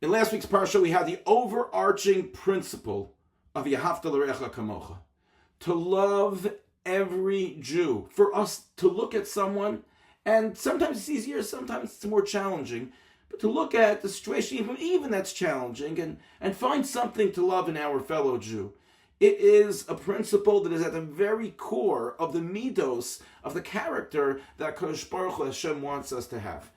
In last week's parsha, we had the overarching principle of Yahavta l'recha kamocha, to love every Jew. For us to look at someone, and sometimes it's easier, sometimes it's more challenging, but to look at the situation, even that's challenging, and find something to love in our fellow Jew. It is a principle that is at the very core of the midos, of the character that Kodesh Baruch Hu Hashem wants us to have.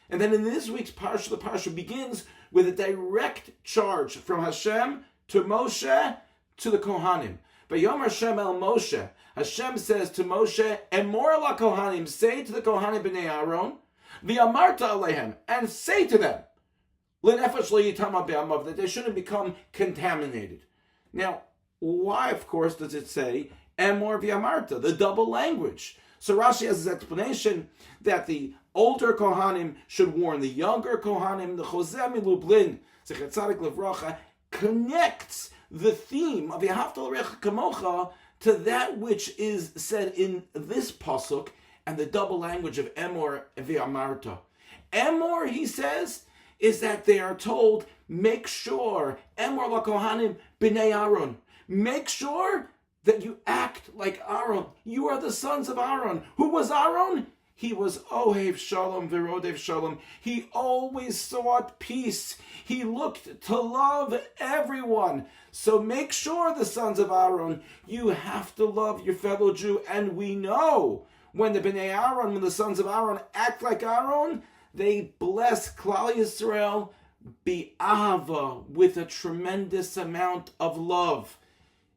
And then in this week's parsha, the parsha begins with a direct charge from Hashem to Moshe to the Kohanim. Vayomar Hashem el Moshe. Hashem says to Moshe, Emor la Kohanim, say to the Kohanim b'nei Aaron, v'amarta alehem, and say to them, l'nefesh le'yitama be'amav, that they shouldn't become contaminated. Now, why, of course, does it say Emor v'amarta, the double language? So Rashi has his explanation that the older Kohanim should warn the younger Kohanim. The Chozeh Milublin, Zecher Tzadik Livracha, connects the theme of Yahavta l'recha kamocha to that which is said in this pasuk and the double language of Emor v'amarta. Emor, he says, is that they are told, make sure, Emor la Kohanim b'nei Aaron, make sure that you act like Aaron. You are the sons of Aaron. Who was Aaron? He was Ohev Shalom V'Rodev Shalom. He always sought peace. He looked to love everyone. So make sure, the sons of Aaron, you have to love your fellow Jew. And we know when the Bnei Aaron, when the sons of Aaron act like Aaron, they bless Klal Yisrael bi'ahava, with a tremendous amount of love.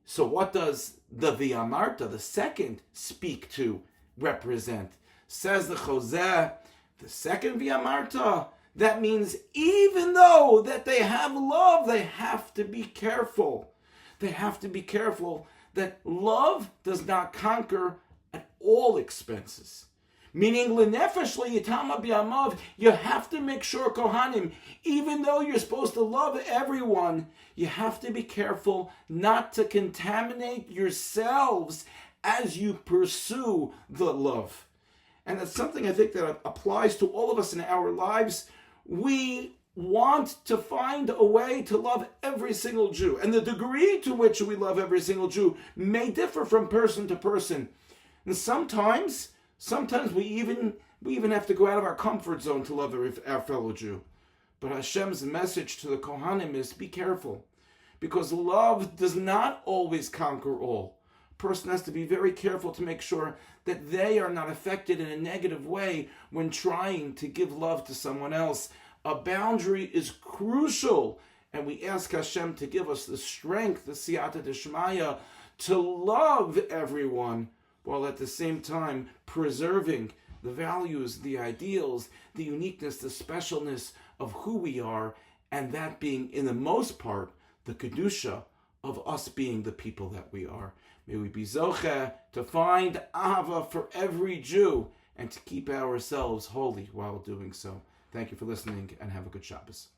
So what does the V'amarta, the second, speak to, represent? Says the Chozeh, the second V'amarta, that means even though that they have love, they have to be careful. They have to be careful that love does not conquer at all expenses. Meaning, l'nefesh le'yitama b'amav, you have to make sure, Kohanim, even though you're supposed to love everyone, you have to be careful not to contaminate yourselves as you pursue the love. And that's something I think that applies to all of us in our lives. We want to find a way to love every single Jew. And the degree to which we love every single Jew may differ from person to person. And sometimes we even have to go out of our comfort zone to love our fellow Jew. But Hashem's message to the Kohanim is, be careful. Because love does not always conquer all. A person has to be very careful to make sure that they are not affected in a negative way when trying to give love to someone else. A boundary is crucial. And we ask Hashem to give us the strength, the siyata d'shmaya, to love everyone, while at the same time preserving the values, the ideals, the uniqueness, the specialness of who we are, and that being, in the most part, the kedusha of us being the people that we are. May we be zocheh to find ahava for every Jew and to keep ourselves holy while doing so. Thank you for listening, and have a good Shabbos.